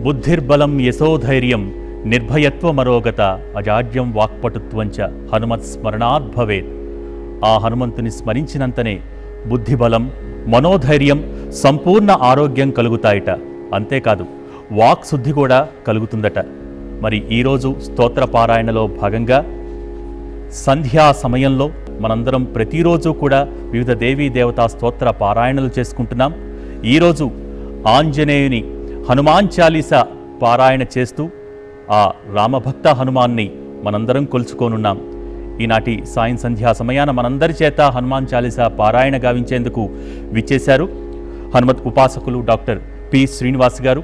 బుద్ధిర్బలం యశోధైర్యం నిర్భయత్వమరోగత అజాడ్యం వాక్పటుత్వంచ హనుమత్ స్మరణాత్ భవేత్. ఆ హనుమంతుని స్మరించినంతనే బుద్ధిబలం, మనోధైర్యం, సంపూర్ణ ఆరోగ్యం కలుగుతాయట. అంతేకాదు వాక్శుద్ధి కూడా కలుగుతుందట. మరి ఈరోజు స్తోత్ర పారాయణలో భాగంగా సంధ్యా సమయంలో మనందరం ప్రతిరోజు కూడా వివిధ దేవీ దేవతా స్తోత్ర పారాయణలు చేసుకుంటున్నాం. ఈరోజు ఆంజనేయుని హనుమాన్ చాలీసా పారాయణ చేస్తూ ఆ రామభక్త హనుమాన్ని మనందరం కొలుచుకోనున్నాం. ఈనాటి సాయం సంధ్యా సమయాన మనందరి చేత హనుమాన్ చాలీసా పారాయణ గావించేందుకు విచ్చేశారు హనుమత్ ఉపాసకులు డాక్టర్ పి శ్రీనివాస్ గారు.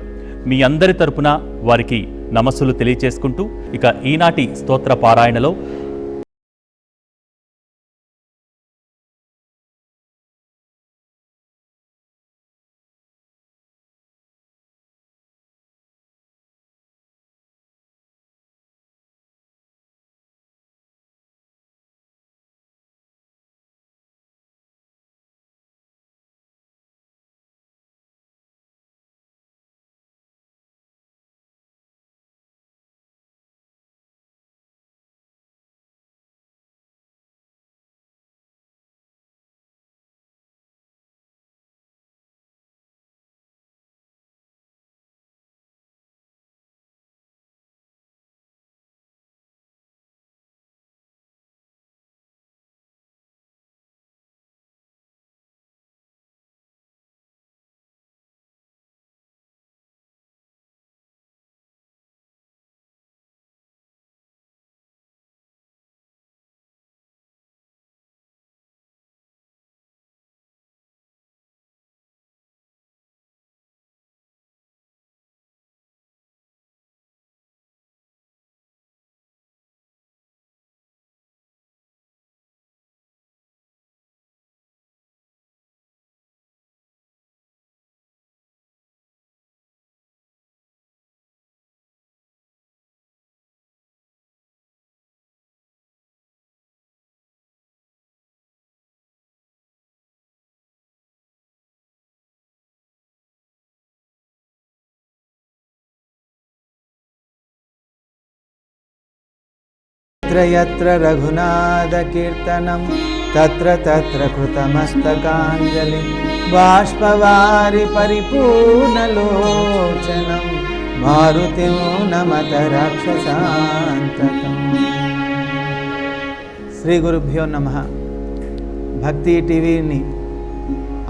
మీ అందరి తరపున వారికి నమస్సులు తెలియచేసుకుంటూ ఇక ఈనాటి స్తోత్ర పారాయణలో यत्र रघुनाथकीर्तनं तत्र तत्र कृतमस्तकाञ्जलि बाष्पवारि परिपूर्णलोचनं मारुतिं नमत राक्षसान्तकम्. శ్రీ గురుభ్యో నమః. భక్తి టీవీని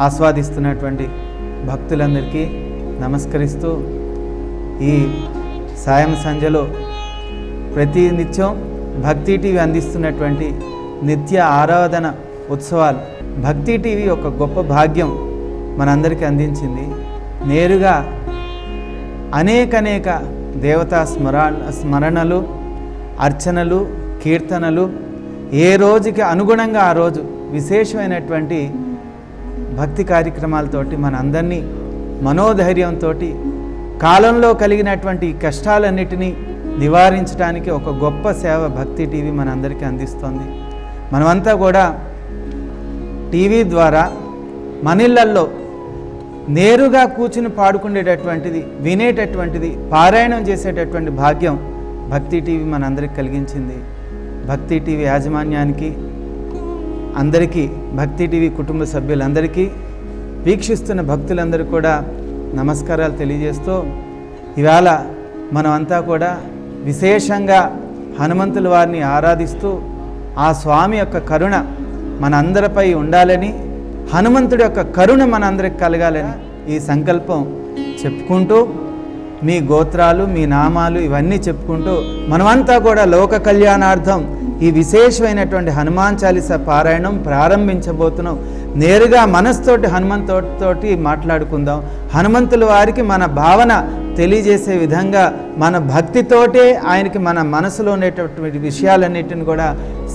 ఆస్వాదిస్తున్నటువంటి భక్తులందరికీ నమస్కరిస్తూ ఈ సాయం సంధ్యలో ప్రతి నిత్యం భక్తి టీవీ అందిస్తున్నటువంటి నిత్య ఆరాధన ఉత్సవాలు. భక్తి టీవీ ఒక గొప్ప భాగ్యం మనందరికీ అందించింది. నేరుగా అనేక దేవతా స్మరణలు, అర్చనలు, కీర్తనలు ఏ రోజుకి అనుగుణంగా ఆ రోజు విశేషమైనటువంటి భక్తి కార్యక్రమాలతోటి మనందరినీ మనోధైర్యంతో కాలంలో కలిగినటువంటి కష్టాలన్నిటినీ నివారించడానికి ఒక గొప్ప సేవ భక్తి టీవీ మనందరికీ అందిస్తోంది. మనమంతా కూడా టీవీ ద్వారా మనిళ్ళల్లో నేరుగా కూర్చుని పాడుకునేటటువంటిది, వినేటటువంటిది, పారాయణం చేసేటటువంటి భాగ్యం భక్తి టీవీ మనందరికీ కలిగించింది. భక్తి టీవీ యాజమాన్యానికి అందరికీ, భక్తి టీవీ కుటుంబ సభ్యులందరికీ, వీక్షిస్తున్న భక్తులందరూ కూడా నమస్కారాలు తెలియజేస్తూ ఇవాళ మనమంతా కూడా విశేషంగా హనుమంతుల వారిని ఆరాధిస్తూ ఆ స్వామి యొక్క కరుణ మనందరిపై ఉండాలని, హనుమంతుడి యొక్క కరుణ మనందరికి కలగాలని ఈ సంకల్పం చెప్పుకుంటూ మీ గోత్రాలు, మీ నామాలు ఇవన్నీ చెప్పుకుంటూ మనమంతా కూడా లోక కళ్యాణార్థం ఈ విశేషమైనటువంటి హనుమాన్ చాలీసా పారాయణం ప్రారంభించబోతున్నాం. నేరుగా మనస్తోటి హనుమంతుడితోటి మాట్లాడుకుందాం. హనుమంతుల వారికి మన భావన తెలియజేసే విధంగా మన భక్తితోటే ఆయనకి మన మనసులో ఉండేటటువంటి విషయాలన్నిటిని కూడా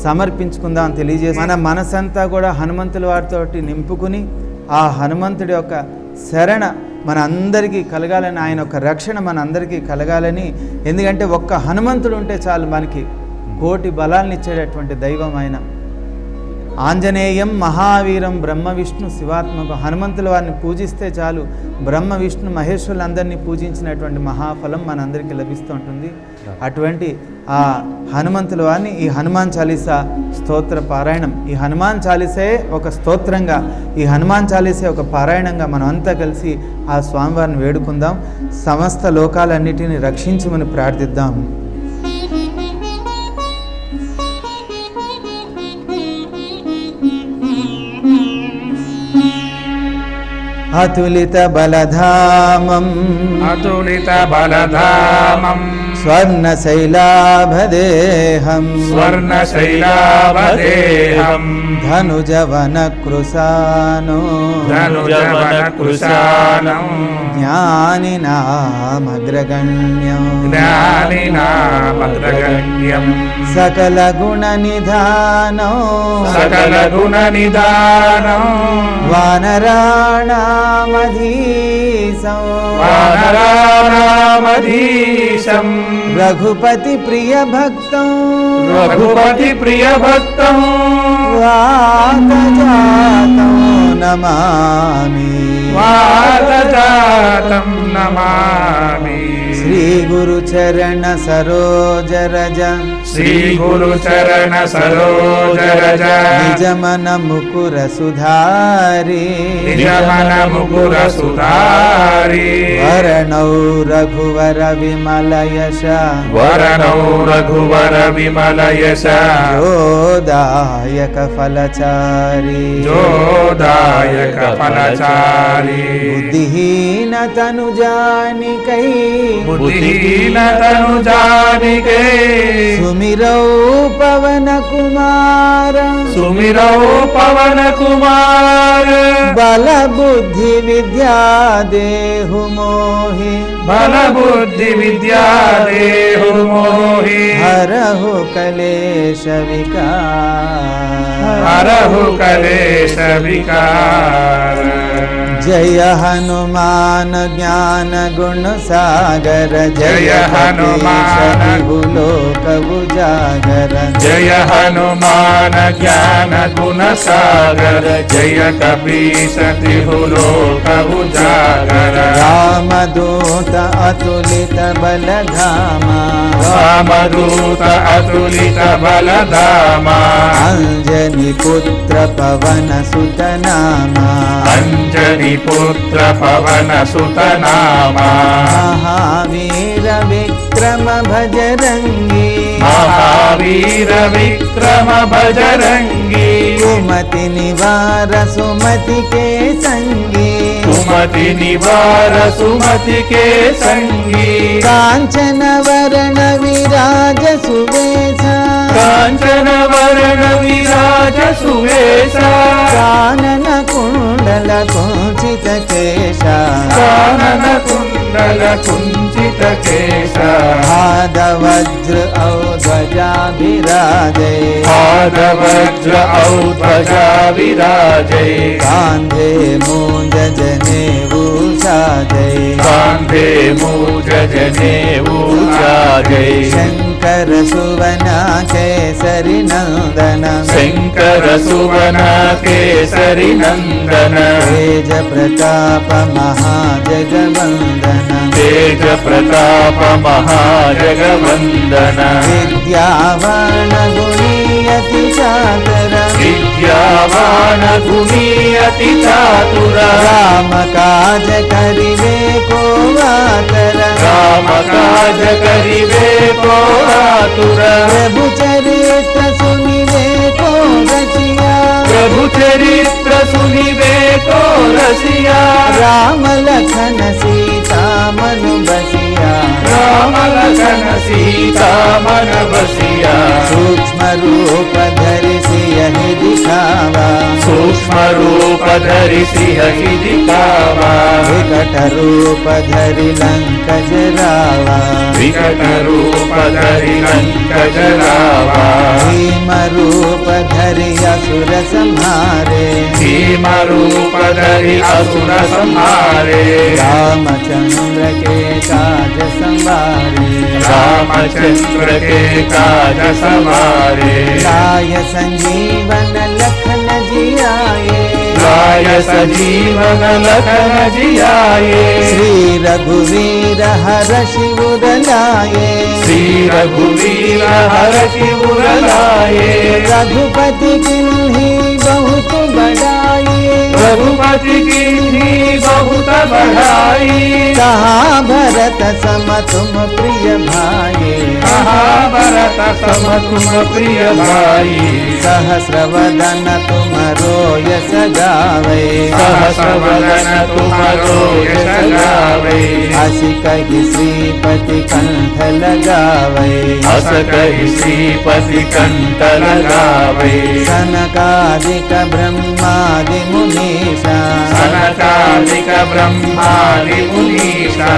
సమర్పించుకుందాం తెలియజేసి మన మనసంతా కూడా హనుమంతుల వారితోటి నింపుకుని ఆ హనుమంతుడి యొక్క శరణ మన అందరికీ కలగాలని, ఆయన యొక్క రక్షణ మన అందరికీ కలగాలని. ఎందుకంటే ఒక్క హనుమంతుడు ఉంటే చాలు, మనకి కోటి బలాలను ఇచ్చేటటువంటి దైవం ఆయన. ఆంజనేయం మహావీరం బ్రహ్మ విష్ణు శివాత్మకం. హనుమంతుల వారిని పూజిస్తే చాలు బ్రహ్మ విష్ణు మహేశ్వరులందరినీ పూజించినటువంటి మహాఫలం మనందరికీ లభిస్తూ ఉంటుంది. అటువంటి ఆ హనుమంతుల వారిని ఈ హనుమాన్ చాలీసా స్తోత్ర పారాయణం, ఈ హనుమాన్ చాలీసే ఒక స్తోత్రంగా, ఈ హనుమాన్ చాలీసే ఒక పారాయణంగా మనం అంతా కలిసి ఆ స్వామివారిని వేడుకుందాం. సమస్త లోకాలన్నిటిని రక్షించమని ప్రార్థిద్దాం. అతులిత బలధామం అతులిత బలధామం స్వర్ణశైలాభదేహం స్వర్ణశైలాభదేహం ధనుజవన కృశానో ధనుజవన కృశానం జ్ఞానినామగ్రగణ్యం జ్ఞానినామగ్రగణ్యం సకల గుణ నిధానం సకల గుణ నిదానం వానరాణామధీశం వానరానామధీశం రఘుపతి ప్రియ భక్తం రఘుపతి ప్రియ భక్తం వాతజాతం నమామి వాతజాతం నమామి శ్రీ గురు చరణ సరోజ రజ శ్రీ గురు చరణ సరోజ రజ నిజమన ముకుర సుధారి నిజమన ముకుర సుధారి వరణౌ రఘువర విమల యశ వరణౌ రఘువర విమల యశ యోదాయక ఫలచారి జోదాయక ఫలచారి బుద్ధిహీన తను జానికై బుద్ధిహీన తను జానికే సుమిరౌ పవన కుమార సుమిరౌ పవన కుమార బల బుద్ధి విద్యా దేహు మోహి బల బుద్ధి విద్యా దేహు మోహి హరహు కలేశ వికార హరహు కలేశ వికార జయ హనుమాన్ జ్ఞాన గుణ సాగర జయ హనుమాన్ లోక ఉజాగర జయ హనుమాన జ్ఞాన గుణ సాగర జయ కపీశ త్రిభులోక ఉజాగర రామదూత అతులిత బలధామ రామదూత అతులిత బలధామ అంజని పుత్ర పవన సుత నామ అంజని పుత్ర పవన సుత నామ మహావీర విక్రమ భజరంగి మహావీర విక్రమ భజరంగి సుమతి నివార సుమతి కే సంగీ సుమతి నివార సుమతి కే సంగీ కాంచన వరణ విరాజ సువేశ కాంచన వరణ విరాజ సువేశ కానన కుండల కుంచిత కేశ కానన కుండల కుంచిత కేశ పాదవజ్ర ఔధ్వజాభిరాజే పాదవజ్ర ఔధ్వజా విరాజై కాంధే మూంజ జనేవు సాజై కాంధే మూజ జనేవు జాజై శంకర సువన కేసరి నందన శంకర సువన కేసరి నందన తేజ ప్రతాప మహాజగవందన తేజ ప్రతాప మహాజగవందన విద్యావాణ గుణీయతి చాతర విద్యావాన గుణీయతి చాతుర రామ కాజ కరివే కో వాతర రామ కాజ కరివే కో ఆతుర ప్రభు చరిత్ర సునివే కో రసియా ప్రభు చరిత్ర సునివే కో రసియా రామ లఖన సీతా మను బసియా రామ లఖన సీతా మన బసియా సూక్ష్మ రూప ధరిసి యహి దిఖావా సూక్ష్మ రూప ధరిసి హి దిఖావా వికట రూప ధరి లంక జరావా विकट रूप धरि लंक जलावा भीम रूप धरि असुर संहारे भीम रूप धरि असुर संहारे रामचंद्र के काज संवारे रामचंद्र के काज सवारे लाय संजीवन लखन जियाए लाय सजीवन लखन जियाए श्री रघुवीर हर्षि उर लाए श्री रघुवीर हर्षि उर लाए रघुपति किन्हीं बहुत बढ़ाए रघुपति की बहुत बढ़ाई कहा भरत सम तुम प्रिय भाई महाभारत सम तुम प्रिय भाई सहस्रवदन तुम रोय सजावे सहस्रवदन तुम्हारो यश गावे अस कहि श्रीपति कंठ लगावे हस कहि श्रीपति कंठ लगावे सनकादिक ब्रह्मादि मुनीषा सनकादिक ब्रह्मादि मुनीषा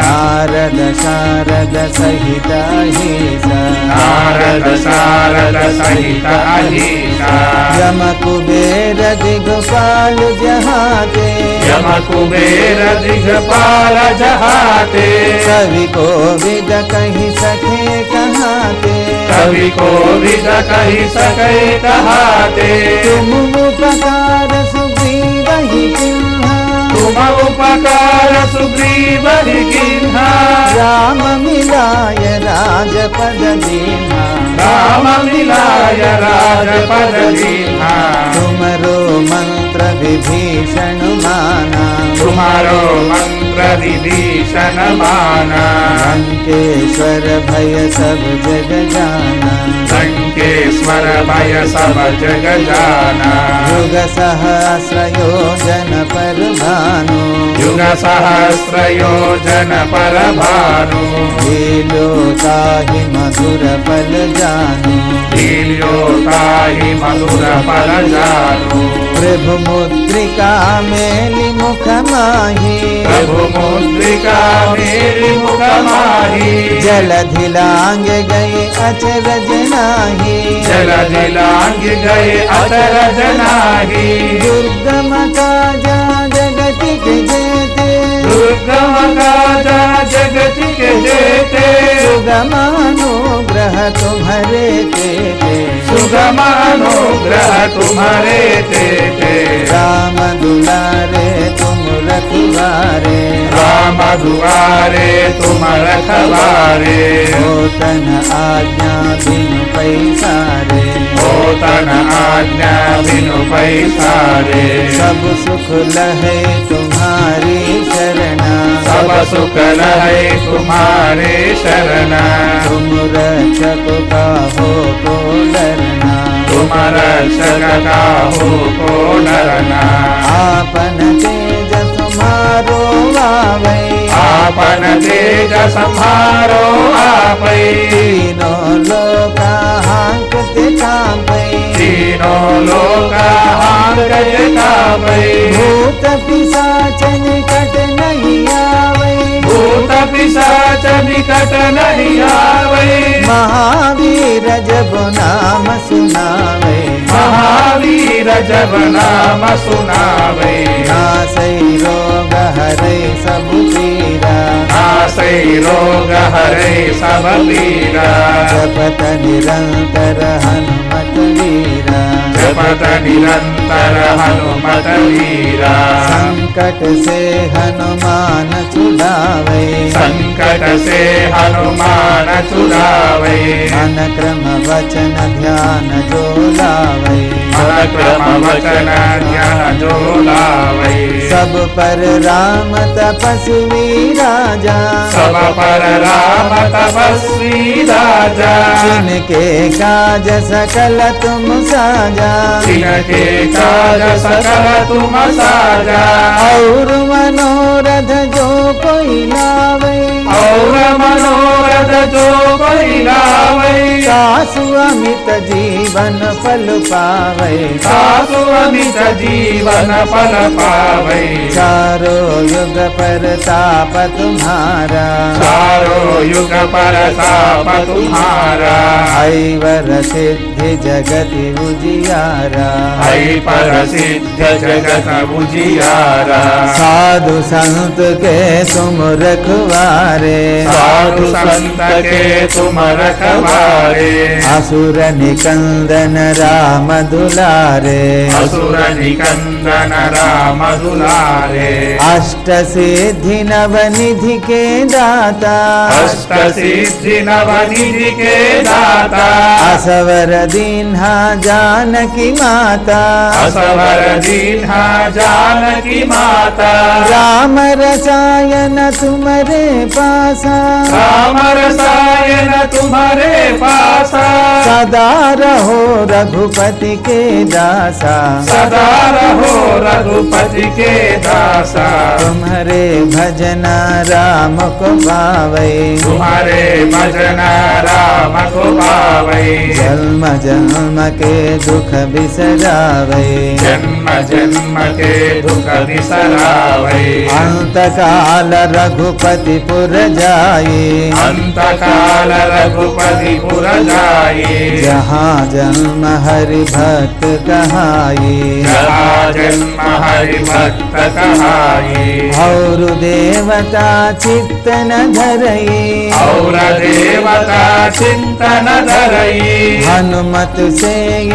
नारद शारद सहित अहिसा नारद शारद सहित अहिसा यम कुबेर दिगपाल जहाते यम कुबेर दिगपाल जहाते कवि को विद कहि सके कहाते कवि को विद कहि सके कहाते तुम उपकार सुग्रीव ही किन्हा तुम उपकार सुग्रीव ही किन्हा राम मिलाय राजपद दीन्हा राम मिलाय राजपद दीन्हा तुमरो मंत्र विभीषण माना तुम्हारो मंत्र विभीषण माना लंकेश्वर भय सब जग जाना लंकेश्वर भय सब जग जाना युग सहस्र योजन पर भानु युग सहस्र योजन पर भानु लीलो ताहि मधुर पल जानु लील्यो ताहि मधुर फल जानु प्रभु मुद्रिका मेलि मुख माही प्रभु मुद्रिका मेरी मुख माही जलधि लांग गए अचरज नाही जल दिलांग गए अचरज नाही दुर्गम काजा जगति के जेते दुर्गम काजा जगति के जेते सुगमानुग्रह तुम्हारे तेते सुगमानुग्रह तुम्हारे तेते राम दुलारे तुम रखवारे राम दुआरे तुम रखवारे होतन आज्ञा बिनु पैसारे होतन आज्ञा बिनु पैसारे सब सुख लहे तुम्हारी शरणा सब सुख लहे तुम्हारे शरणा तुम रक्षक काहो को डरना तुम रक्षक काहू को डरना आपन तेज तुम्हारो आवे आपन तेज संहारो आपै तीनों लोका हांकते कांपे तीनों लोक हांगते कापै भूत पिशाच निकट नहीं आवे भूत पिशाच निकट नहीं आवै महावीर जब नाम सुनावे महावीर जब नाम सुनावे नासै रोग हरै सब पीरा नासै रोग हरै सब पीरा जपत निरंतर हनुमत वीरा जपत निरंतर हनुमत वीरा संकट से हनुमान छुड़ावे संकट से हनुमान छुड़ावे मन क्रम वचन ध्यान जो लावे मन क्रम वचन ध्यान जो लावे सब पर राम तपस्वी राजा सब पर राम तपस्वी राजा जिनके काज सकल तुम साजा जिनके काज सकल तुम साजा और मनोरथ जो कोई लावे और मनोरथ जो कोई लावे सासु अमित जीवन फल पावे सासु अमित जीवन फल पावे चारों युग पर ताप तुम्हारा चारों युग परताप तुम्हारा। ऐवर सिद्धि जगति उजियारा, ऐ पर सिद्ध जगत उजियारा। साधु संत के तुम रखवारे, साधु संत के तुम रखवारे। असुर निकंदन राम दुलारे, असुर निकंदन राम दुलारे। अष्ट सिद्धि नवनिधि के दाता, अष्ट सिद्धि नवनिधि के दाता। असवर दीन्हा जानकी माता, असवर दीन्हा जानकी माता। राम रसायन तुम्हारे पासा, राम रसायन तुम्हारे पासा। सदा रहो रघुपति के दासा, सदा रहो रघुपति के दासा। तुम्हारे भजन राम को पावे, तुम्हारे भजन राम को पावे। जन्म जन्म के दुख बिसरावे, जन्म जन्म के दुख बिसरावे। अंत काल रघुपति पुर जाए, अंत काल रघुपति पुर जाए। जहाँ जन्म हरि भक्त कहाए, जहाँ जन्म हरि भक्त कहाए। और देवता चित्त न धरई, और देवता चिंतन धरई। हनुमत से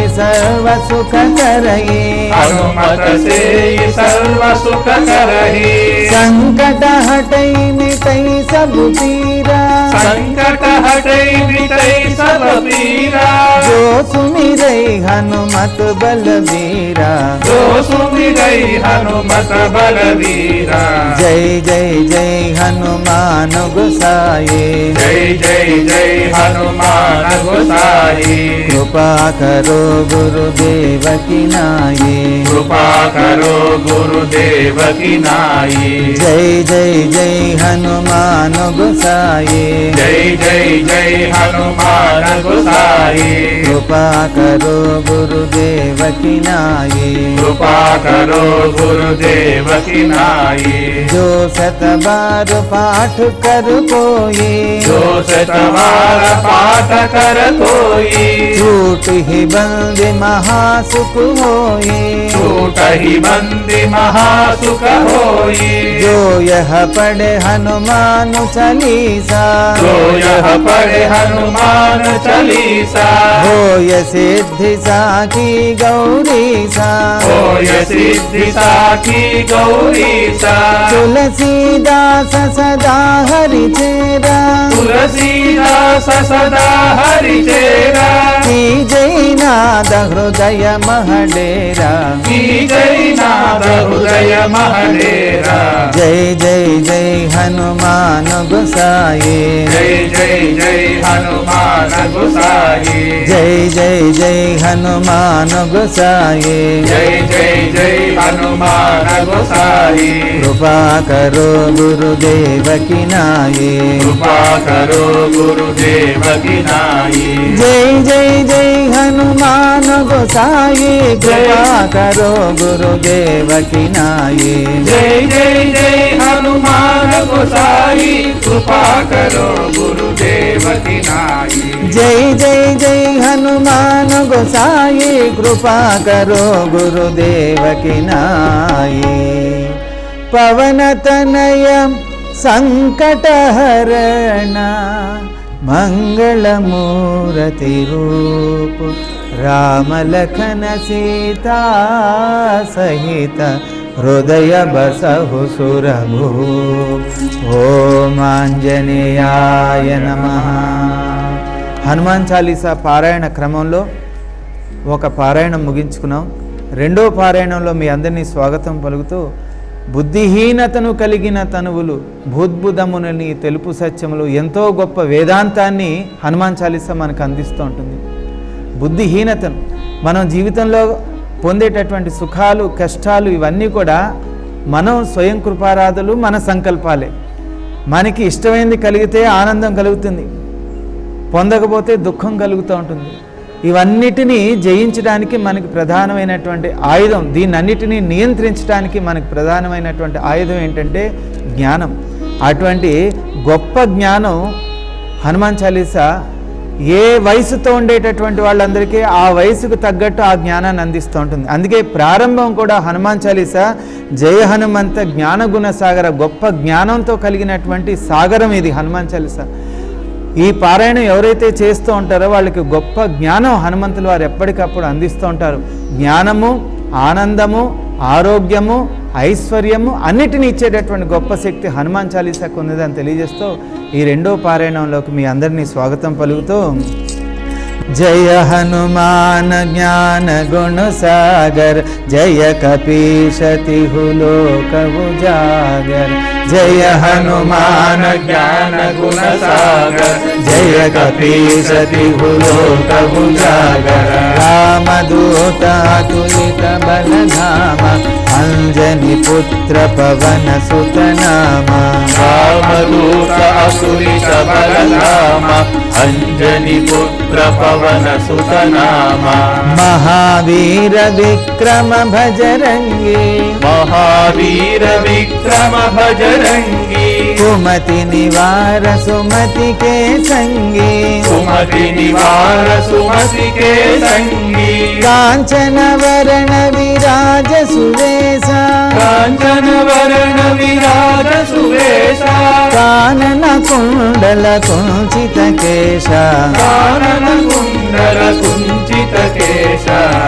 सर्व सुख करई, हनुमत से सर्व सुख करही। संकट हटई मिटई सब पीरा, संकट हटई मिटई सब पीरा। जो सुमिरई हनुमत बलबीरा, जो सुमिरई हनुमत बलवीरा। जय जय जय हनुमान गोसाई, जय जय जय हनुमान गोसाई। कृपा करो गुरुदेव की नाई, कृपा करो गुरुदेव की नाई। जय जय जय हनुमान गोसाई, जय जय जय हनुमान गोसाई। कृपा करो गुरुदेव की नाई, कृपा करो गुरुदेव की नाई। जो सत बार पाठ कर कोई, जो शतवार पाठ कर कोई। झूठ ही बंद महासुख होई, छूट ही बंदी महासुख होई। जो यह पढ़े हनुमान चालीसा, जो यह पढ़े हनुमान चालीसा। होय सिद्धि साखी गौरी सा, होय सिद्धि साखी गौरी सा। तुलसीदास सदा हरि चेरा, तुलसीदास सदा हरि चेरा। की जय नाद हृदय महडेरा, की जय नाद हृदय महडेरा। जय जय जय हनुमान गोसाई, जय जय जय हनुमान गोसाई। जय जय जय हनुमान गोसाई। जय जय जय हनुमान गोसाई। कृपा करो गुरुदेव की नाई, कृपा करो गुरुदेव की नाई। जय जय जय हनुमान गोसाई, कृपा करो गुरुदेव की नाई। जय जय जय हनुमान गोसाई। कृपा करो गुरुदेव की नाई। जय जय जय हनुमान गोसाई, कृपा करो गुरुदेव की नाई। पवन तनय संकट हरण, मंगल मूर्ति रूप, राम लखन सीता सहित हृदय बसहु सुरभूप। ओम आंजनेयाय नमः। హనుమాన్ చాలీసా పారాయణ క్రమంలో ఒక పారాయణం ముగించుకున్నాం. రెండో పారాయణంలో మీ అందరినీ స్వాగతం పలుకుతూ, బుద్ధిహీనతను కలిగిన తనువులు భూద్భుతమునని తెలుపు సత్యములు, ఎంతో గొప్ప వేదాంతాన్ని హనుమాన్ చాలీసా మనకు అందిస్తూ ఉంటుంది. బుద్ధిహీనతను మనం జీవితంలో పొందేటటువంటి సుఖాలు కష్టాలు ఇవన్నీ కూడా మనం స్వయం కృపారాధులు, మన సంకల్పాలే. మనకి ఇష్టమైనది కలిగితే ఆనందం కలుగుతుంది, పొందకపోతే దుఃఖం కలుగుతూ ఉంటుంది. ఇవన్నిటినీ జయించడానికి మనకి ప్రధానమైనటువంటి ఆయుధం, దీన్నన్నిటినీ నియంత్రించడానికి మనకు ప్రధానమైనటువంటి ఆయుధం ఏంటంటే జ్ఞానం. అటువంటి గొప్ప జ్ఞానం హనుమాన్ చాలీసా ఏ వయసుతో ఉండేటటువంటి వాళ్ళందరికీ ఆ వయసుకు తగ్గట్టు ఆ జ్ఞానాన్ని అందిస్తూ ఉంటుంది. అందుకే ప్రారంభం కూడా హనుమాన్ చాలీసా జయ హనుమంత జ్ఞానగుణ సాగర, గొప్ప జ్ఞానంతో కలిగినటువంటి సాగరం ఇది హనుమాన్ చాలీసా. ఈ పారాయణం ఎవరైతే చేస్తూ ఉంటారో వాళ్ళకి గొప్ప జ్ఞానం హనుమంతులు వారు ఎప్పటికప్పుడు అందిస్తూ ఉంటారు. జ్ఞానము, ఆనందము, ఆరోగ్యము, ఐశ్వర్యము అన్నిటిని ఇచ్చేటటువంటి గొప్ప శక్తి హనుమాన్ చాలీసాకు ఉన్నదని తెలియజేస్తూ ఈ రెండో పారాయణంలోకి మీ అందరినీ స్వాగతం పలుకుతూ, జయ హనుమాన్ జ్ఞాన గుణ సాగర్, జయ కపీశతిహు లోక ఉజాగర్. జయ హనుమాన్ జ్ఞాన గుణ సాగర్, జయ కపీశతిహు లోక ఉజాగర్. రామదూత అతులిత బలధామ, అంజని పుత్ర పవన సుత నామ. రామదూత అసులిత బలధామ, అంజని పుత్ర పవన సుత నామ. మహావీర విక్రమ భజరంగి, మహావీర విక్రమ భజరంగి. కుమతి నివార సుమతి కే సంగి, సుమతి నివార సుమతి కే సంగి. కాంచన వరణ విరాజ సువేశ, కాంచన వరణ విరాజ సువేశ. కానన కుండల కుంచిత కేశ, కానన కుండల కుంచిత కేశ.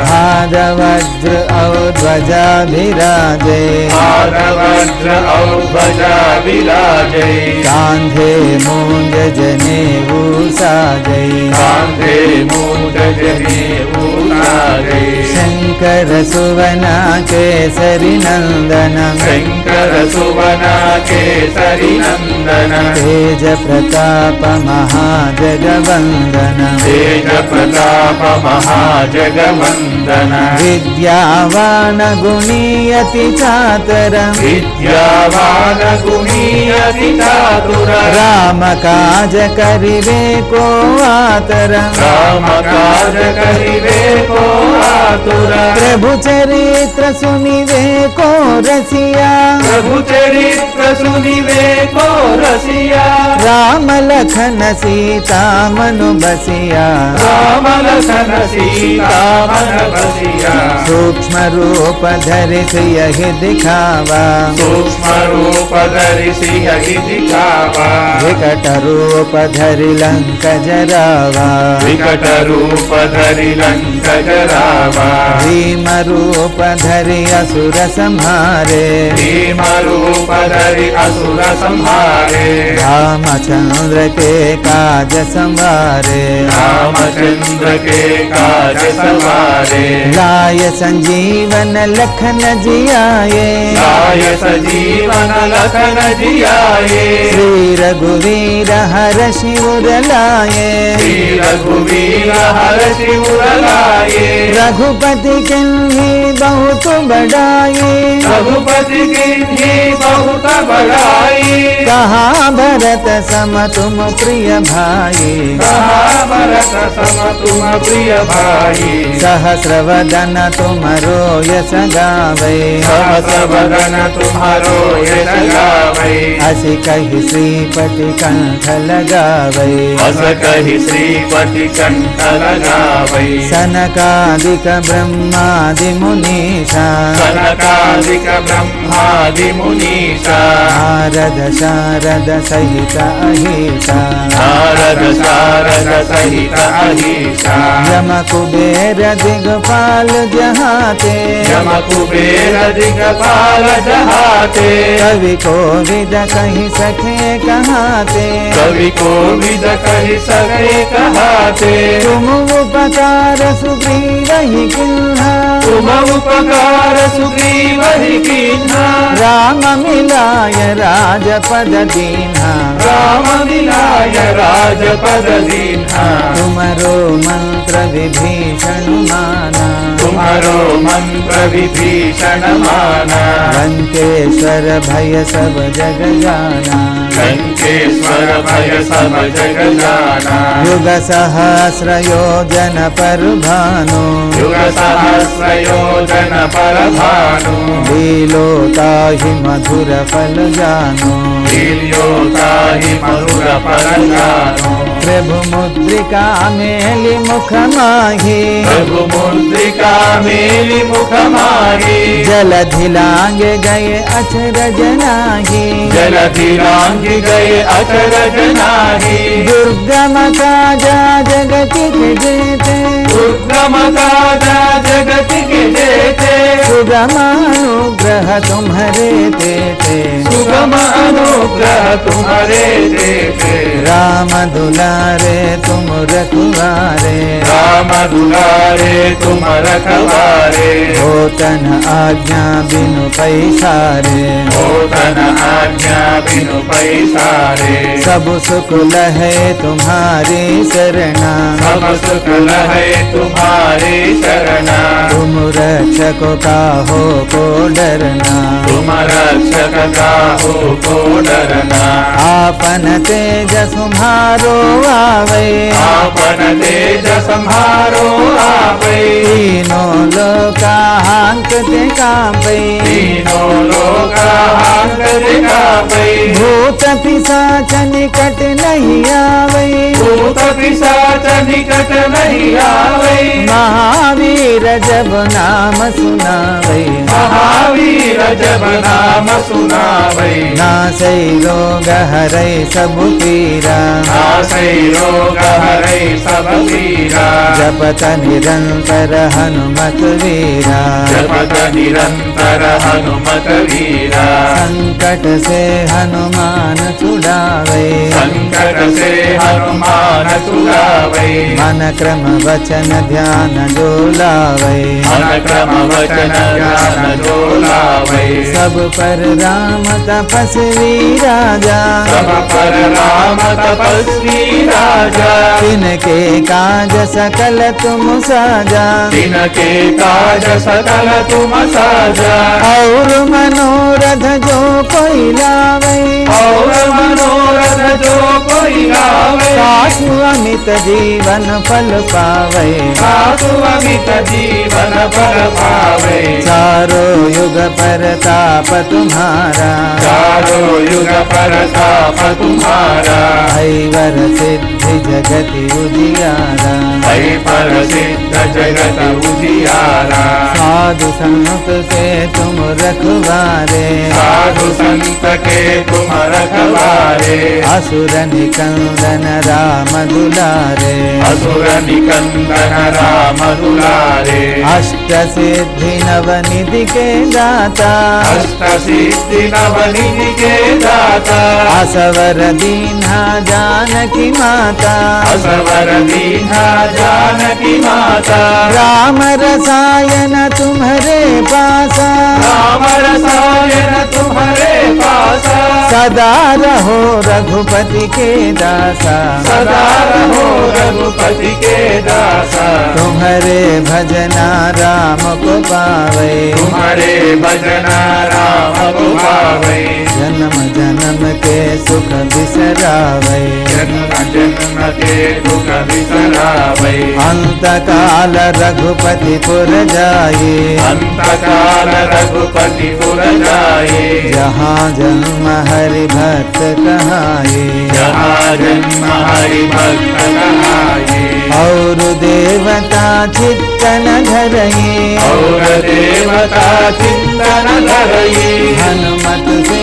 పాదవజ్ర ఔధ్వజాభిరాజే, పాదవజ్ర ఔధ్వజా విరాజై. కాంధే మూంజ జనేవు సాజై. కాంధే మూఢ జనేవు సాజై. శంకర సువన కేసరి నందన, శంకర సువన కేసరి నందన. తేజ ప్రతాప మహాజగవందన, తేజ ప్రతాప మహాజగవందన. విద్యావాన గుణీయతి చాతర, విద్యావాన గుణీయతి చాతుర. రామ కాజ కరివే కో ఆతర, రామ కాజ కరివే కో ఆతుర. ప్రభు చరిత్ర సునివే కో రసియా, ప్రభు చరిత్ర సునివే కో రసియా. రామ లఖన సీతా మను బసియా, రామ లఖన సీతా మన బసియా. సూక్ష్మ రూప ధరిసి యహి దిఖావా, సూక్ష్మ రూప ధరిసి యహి దిఖావా. వికట రూప ధరి లంక జరావా, వికట రూప ధరి లంక జరావా. భీమ రూప ధరి అసుర సంహారే, భీమ రూప ధరి అసుర సంహారే. రామచంద్ర के काज संवारे, रामचंद्र के काज सवारे. लाय संजीवन लखन जियाए, लाय सजीवन लखन जियाए. श्री रघुवीर हर शिवर लाए, श्री रघुवीर हर शिवर लाए. रघुपति किन्ही बहुत बड़ाई, रघुपति किन्ही बहुत बड़ाई. कहा भरत सम तुम प्रिय भाई, कहा भरत सम तुम प्रिय भाई. सहस्रवदन तुमरो यश गावै, सहस वदन तुम्हारो यश गावै. असी कहि श्रीपति कंठ लगावै, अस कहि श्रीपति कंठ लगावै. सनकादिक ब्रह्मादि मुनीषा, सनकादिक ब्रह्मादि मुनीषा. नारद शारद सहित अहिषा, नारद शारद सहित अहिषा. यम कुबेर दिगपाल जहाते, यम कुबेर दिगपाल जहाते. कवि कोविद कहि सके कहाते, कवि कोविद कहि सके कहाते. तुम उपकार सुग्रीव ही किन्हा, तुम उपकार सुग्रीव ही कीन्हा. राम मिलाय राजपद दीन्हा, राम मिलाय राजपद दीन्हा. तुमरो मंत्र विभीषण माना, तुम्हारो मंत्र विभीषण माना. लंकेश्वर भय सब जग जाना, लंकेश्वर भय सब जग जाना. युग सहस्र योजन पर भानु, युग सहस्र योजन पर भानु. लीलोताहि मधुर फल जानु, लील्योताहि मधुर फल जानु. प्रभु मुद्रिका मेली मुख माही प्रभु मुद्रिका मेली मुख माही जलधि लांगे गए अचरज नाही जलधि लांघ गए अचरज नाही दुर्गम काजा जगति के जेते दुर्गम काजा जगति के जेते सुगम अनुग्रह तुम्हारे तेते सुगम अनुग्रह तुम्हारे देते राम दुलारे तुम रखवारे राम दुलारे तुम रखवारे होतन आज्ञा बिनु पैसारे होतन आज्ञा बिनु पैसारे सब सुख लहे तुम्हारी शरणा सब सुख लहे तुम्हारे शरणा तुम रक्षक का हो को डरना तुम रक्षक का हो को डरना आपन तेज तुम्हारो आवे आपन तेज संहारो आपै तीनों लोका हांकते कांपे तीनों लोका हांकते कांपै भूत पिशाच निकट नहीं आवे भूत पिशाच निकट नहीं आवे महावीर जब नाम सुनावे महावीर जब नाम सुनावे नासै रोग हरै सब पीरा नासै रोग हरै सब पीरा जपत निरंतर हनुमत वीरा जपत निरंतर हनुमत वीरा संकट से हनुमान छुड़ावे संकट से हनुमान छुड़ावे मन क्रम वचन ध्यान जो लावे मन क्रम वचन ज्ञान जो लावे सब पर राम तपस्वी राजा सब पर राम तपस्वी राजा तिनके काज सकल तुम साजा तिनके काज सकल तुम साजा और मनोरथ जो कोई लावे और मनोरथ जो कोई गावे सासु अमित जीवन फल पावे सासु अमित जीवन फल पावे चारों युग परताप तुम्हारा चारों युग परताप तुम्हारा ऐवर सिद्धि जगति उजियारा हरि पर सिद्ध जगत उजियारा साधु संत से तुम रखवारे साधु संत के तुम रखवारे असुर निकंदन राम दुलारे असुर निकंदन राम दुलारे अष्ट सिद्धि नवनिधि के दाता अष्ट सिद्धि नवनिधि के दाता असवर दीन्हा जानकी माता असवर दीन्हा जानकी माता राम रसायन तुम्हारे पासा राम रसायन तुम्हारे पासा सदा रहो रघुपति के दासा सदा रहो रघुपति के दासा तुम्हारे भजना राम को पावे तुम्हारे भजना राम को पावे जन्म जन्म के सुख बिसरावे जन्म जन्म के दुख बिसरावे अंत काल रघुपति पुर जाए अंत काल रघुपति पुर जाए जहाँ जन्म हरि भक्त कहाए जहाँ जन्म हरि भक्त कहाए और देवता चित्तन धरये और देवता चिंतन धरये हनुमत से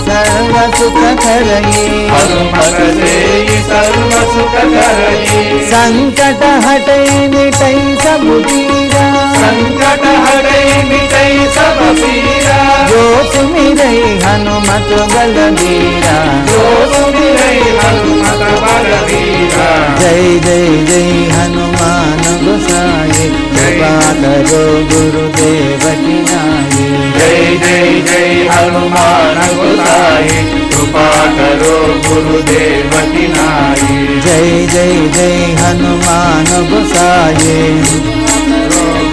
सर्व सुख करये हनुमत से सर्व सुख करये संकट हटे मिटै सब पीरा संकट हरे मिटै सब पीरा जो सुमिरै हनुमत बलबीरा जो सुमिरै हनुमत बलबीरा जय जय जय हनुमान गोसाई कृपा करो गुरुदेव की नाई जय जय जय हनुमान गोसाई कृपा करो गुरुदेव की नाई जय जय जय हनुमान गोसाई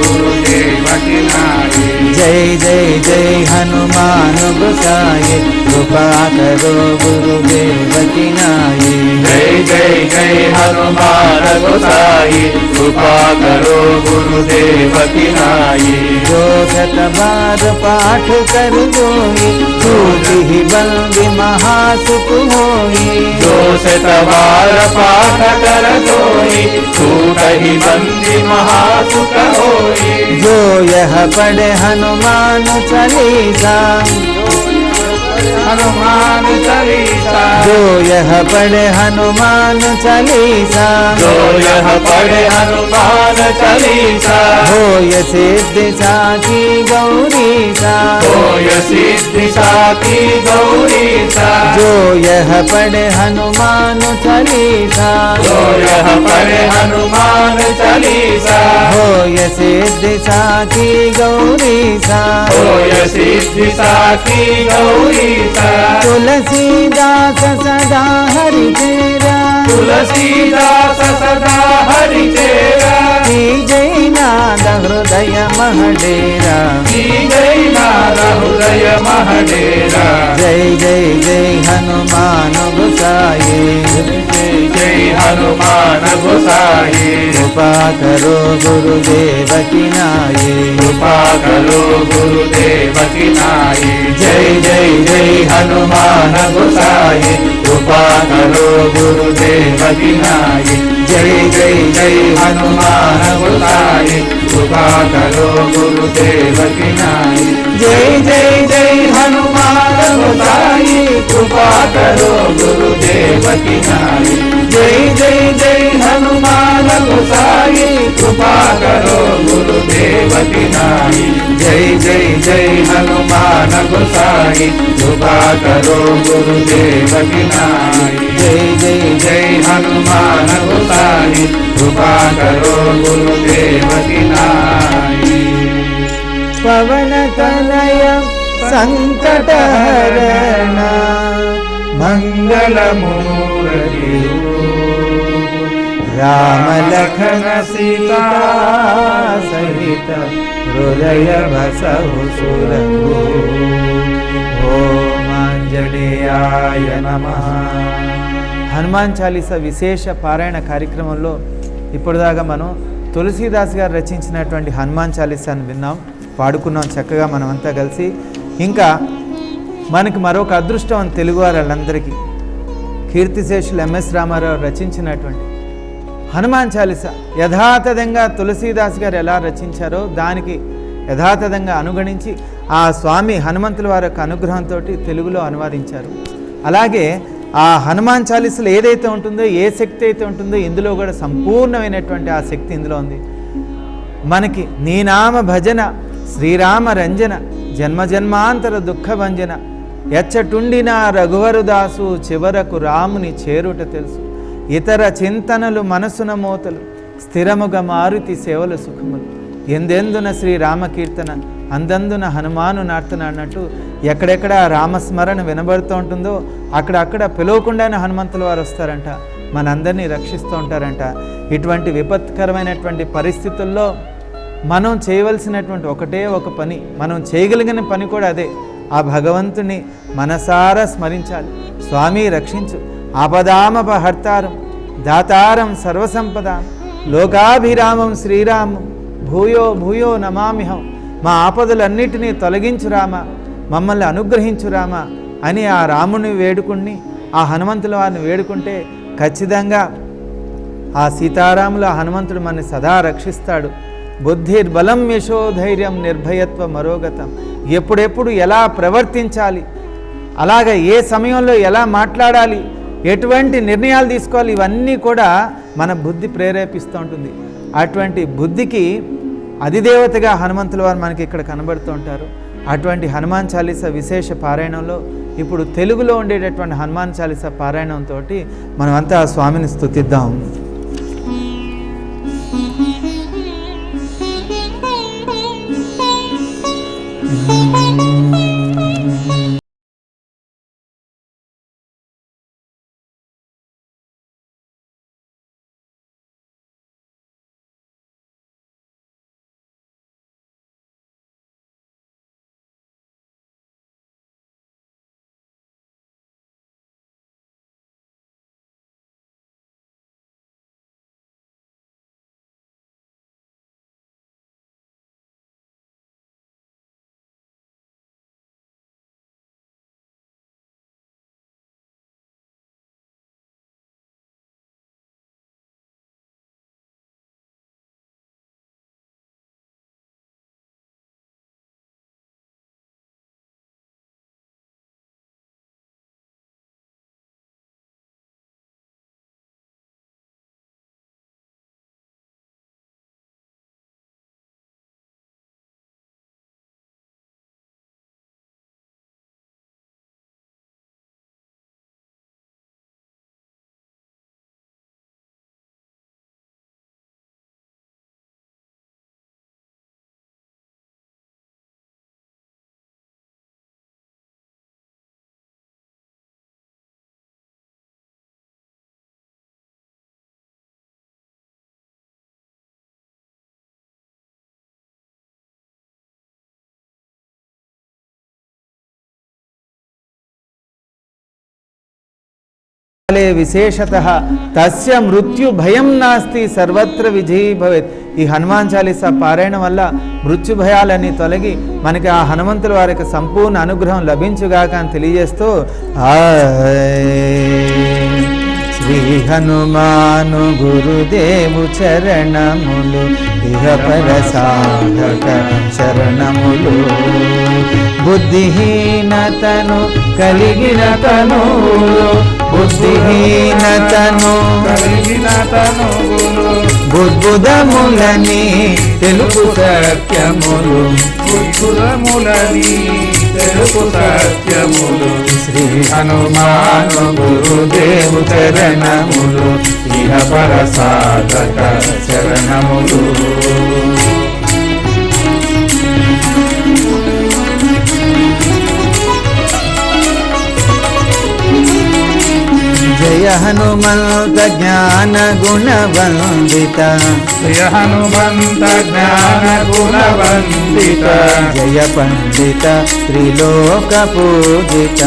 गुरुदेव की नाई जय जय जय हनुमान गोसाई कृपा करो गुरुदेव की नाई जय जय जय हनुमान गोसाई कृपा करो गुरुदेव की नाई। जो 100 बार पाठ कर जोई छूटी ही बंदी महासुख होई। जो 100 बार पाठ कर जोई छूट ही बंदी महासुख होई। जो यह पढ़े हनुमान चालीसा, हनुमान चालीसा। जो यह पढ़े हनुमान चालीसा, जो यह पढ़े हनुमान चालीसा। होय सिद्धि साखी गौरीसा, होय सिद्धि साखी गौरीसा। जो यह पढ़े हनुमान चालीसा, जो यह पढ़े हनुमान चालीसा। होय सिद्धि साखी गौरीसा। होय सिद्धि साखी गौरीसा। तुलसीदास सदा हरि तेरा, तुलसीदास सदा हरि तेरा। की जय नाद हृदय महडेरा, की जय नाद हृदय महडेरा। जय जय जय हनुमान गोसाई। जय जय हनुमान गोसाई। कृपा करो गुरुदेव की नाई। कृपा करो गुरुदेव की नाई। जय जय जय हनुमान गोसाई। कृपा करो गुरुदेव की नाई। जय जय जय हनुमान गोसाई। कृपा करो गुरुदेव की नाई। जय जय जय हनुमान गोसाई। कृपा करो गुरुदेव की नाई। जय जय जय हनुमान गोसाई। कृपा करो गुरुदेव की नाई। जय जय जय हनुमान गोसाई। कृपा करो गुरुदेव की नाई। जय जय जय हनुमान गोसाई। कृपा करो गुरुदेव की नाई। पवन तनय संकट हरण, मंगल मूर्ति राम लखन सीता सहित हृदय बसहु सुरभूप। ओम आंजनेयाय नमः। హనుమాన్ చాలీసా విశేష పారాయణ కార్యక్రమంలో ఇప్పటిదాకా మనం తులసీదాస్ గారు రచించినటువంటి హనుమాన్ చాలీసాను విన్నాం, పాడుకున్నాం చక్కగా మనమంతా కలిసి. ఇంకా మనకి మరొక అదృష్టం తెలుగు వాళ్ళందరికీ కీర్తిశేషులు ఎంఎస్ రామారావు రచించినటువంటి హనుమాన్ చాలీసా యథాతథంగా తులసీదాస్ గారు ఎలా రచించారో దానికి యథాతథంగా అనుగణించి ఆ స్వామి హనుమంతుల వారి యొక్క అనుగ్రహంతో తెలుగులో అనువాదించారు. అలాగే ఆ హనుమాన్ చాలీసాలో ఏదైతే ఉంటుందో, ఏ శక్తి అయితే ఉంటుందో ఇందులో కూడా సంపూర్ణమైనటువంటి ఆ శక్తి ఇందులో ఉంది. మనకి నీ నామ భజన శ్రీరామ రంజన జన్మజన్మాంతర దుఃఖభంజన ఎచ్చటుండిన రఘువరుదాసు చివరకు రాముని చేరుట తెలుసు. ఇతర చింతనలు మనసున మోతలు స్థిరముగా మారుతి సేవల సుఖములు. ఎందెందున శ్రీరామకీర్తన అందందున హనుమాను నార్తన అన్నట్టు ఎక్కడెక్కడ రామస్మరణ వినబడుతూ ఉంటుందో అక్కడక్కడ పిలవకుండానే హనుమంతుల వారు వస్తారంట, మనందరినీ రక్షిస్తూ ఉంటారంట. ఇటువంటి విపత్కరమైనటువంటి పరిస్థితుల్లో మనం చేయవలసినటువంటి ఒకటే ఒక పని, మనం చేయగలిగిన పని కూడా అదే. ఆ భగవంతుని మనసారా స్మరించాలి. స్వామి రక్షించు, ఆపదామపహర్తారం దాతారం సర్వసంపదాం లోకాభిరామం శ్రీరామం భూయో భూయో నమామిహం. మా ఆపదలన్నిటినీ తొలగించు రామ, మమ్మల్ని అనుగ్రహించు రామ అని ఆ రాముని వేడుకుని ఆ హనుమంతుల వారిని వేడుకుంటే ఖచ్చితంగా ఆ సీతారాముల హనుమంతుడు మనని సదా రక్షిస్తాడు. బుద్ధిర్బలం యశోధైర్యం నిర్భయత్వ మరోగతం. ఎప్పుడెప్పుడు ఎలా ప్రవర్తించాలి, అలాగే ఏ సమయంలో ఎలా మాట్లాడాలి, ఎటువంటి నిర్ణయాలు తీసుకోవాలి, ఇవన్నీ కూడా మన బుద్ధి ప్రేరేపిస్తూ ఉంటుంది. అటువంటి బుద్ధికి అధిదేవతగా హనుమంతుల వారు మనకి ఇక్కడ కనబడుతూ ఉంటారు. అటువంటి హనుమాన్ చాలీసా విశేష పారాయణంలో ఇప్పుడు తెలుగులో ఉండేటటువంటి హనుమాన్ చాలీసా పారాయణంతో మనమంతా ఆ స్వామిని స్తుతిద్దాం. విశేషతః తస్య మృత్యు భయం నాస్తి సర్వత్ర విజయీ భవేత్. ఈ హనుమాన్ చాలీసా పారాయణం వల్ల మృత్యు భయాలన్నీ తొలగి మనకి ఆ హనుమంతుల వారికి సంపూర్ణ అనుగ్రహం లభించుగాక అని తెలియజేస్తూ శ్రీ హనుమాను గురుదేవు చరణములు ఇహపర సాధక శరణములు. బుద్ధిహీనతను కలిగిన తనులు బుద్ధిహీనతను కలిగిన తనువులు బుద్బుదములని తెలుపు సత్యములు బుద్ధులములని తెలుపు సత్యములు. శ్రీ హనుమాను గురుదేవు చరణములు ఇహపర సాధక శరణములు. జయ హనుమంత జ్ఞాన గుణవందిత జయ హనుమంత జ్ఞాన గుణవందిత జయ పండిత త్రిలోక పూజిత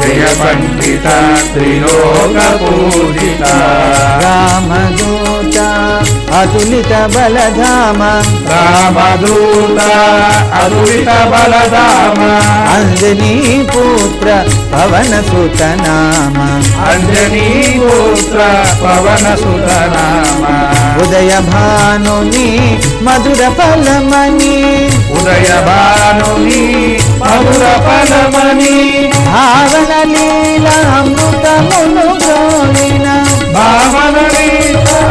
జయ పండిత త్రిలోక పూజిత రామదూత అతులిత బలధామ రామదూత అతులిత బలధామ అంజనీ పుత్ర పవన సుత నామ అంజనీ పుత్ర పవన సుత నామ ఉదయ భానుని మధుర ఫలమణి ఉదయ భానుని మధుర ఫలమణి భావన లీల అమృతమును గ్రోలిన భావనని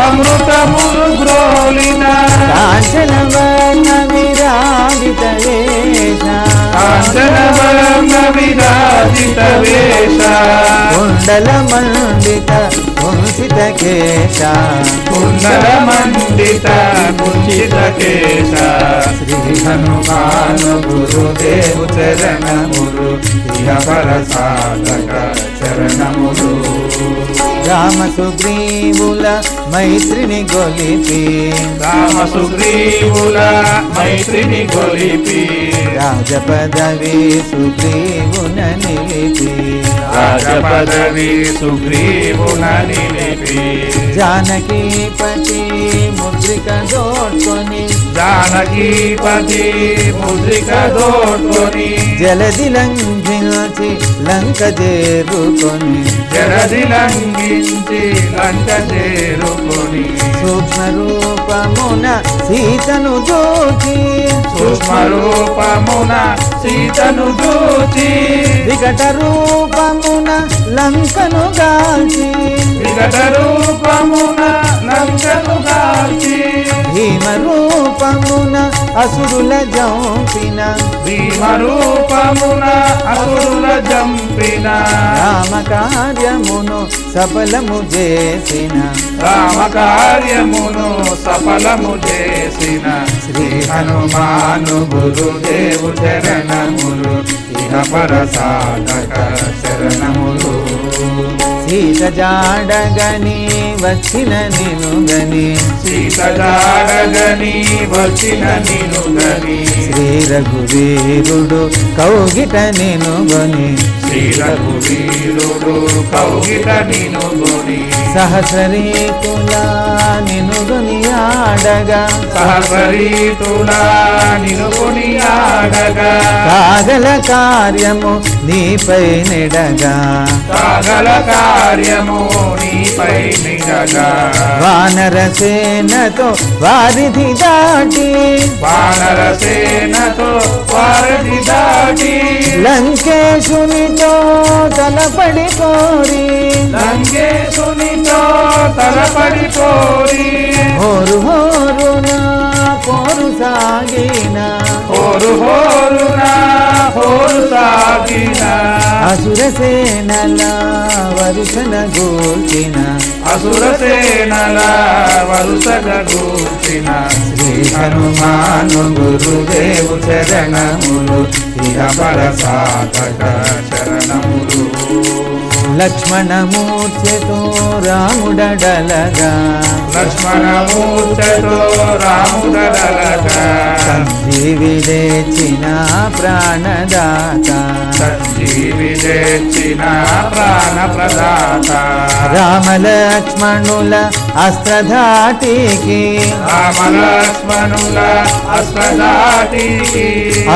అమృతములు గ్రోలిన కాంచన వర్ణ విరాజిత వేష కాంచన వర్ణ విరాజిత వేష కుండల మండిత కుంసిత కేశ కుండల మండిత కుంచిత కేశ. శ్రీ హనుమాను గురుదేవు చరణములు ఇహపర సాధక చరణములు. రామ సుగ్రీవుల మైత్రిని గొలిపి రామ సుగ్రీవుల మైత్రిని గొలిపి రాజపదవి సుగ్రీవున నిలిపి రాజపదవి సుగ్రీవున నిలిపి జానకీపతి ముద్రిక దోడ్కొని జానకీపతి ముద్రిక దోడ్కొని జలది లంఘించి లంక చేరుకొని జలది లంఘించి లంక చేరుకొని సూక్ష్మ రూపమున సీతను చూచి సూక్ష్మ రూపమున సీతను చూచి వికట రూపమున లంకను గాల్చి వికట రూపమున లంకను గాల్చి భీమ రూపమున అసురుల జంపిన భీమ రూపమున అసురుల జంపిన రామ కార్యమును సఫలము చేసిన రామ కార్యమును సఫలము చేసిన. శ్రీ హనుమాను గురుదేవు చరణములు ఇహపర సాధక శరణములు. సీత జాడగని వచ్చిన నినుగని సీత జాడగని వచ్చిన నినుగని శ్రీ రఘువీరుడు కౌగిట నినుగొని శ్రీ రఘువీరుడు కౌగిట నినుగొని సహస్రీకుల నినుగొని ఆడగా సహస్రీతులా నినుగొని ఆడగా కాగల కార్యము నీపై నెడగా కాగల కార్యము నీపై నిడగా వానర సేనతో వారిధి దాటి వానర సేనతో వారిని దాటి లంకేశునితో తలపడి కోరి లంకేశునితో తలపడి కోరి హోరు హోరున పోరు సాగిన హోరు హోరునా హోరు సాగిన అసుర సేనల వరుసన గూర్చిన అసుర సేనల వరుసగా గూర్చిన. శ్రీ హనుమాను గురుదేవు చరణములు ఇహపర సాధక శరణములు. లక్ష్మణమూర్ఛతో రాముడడలగా లక్ష్మణమూర్ఛతో రాముడడలగా సంజీవి తెచ్చిన ప్రాణదాత సంజీవి తెచ్చిన ప్రాణ ప్రదాత రామలక్ష్మణుల అస్త్రధాటికి రామలక్ష్మణుల అస్త్రధాటికి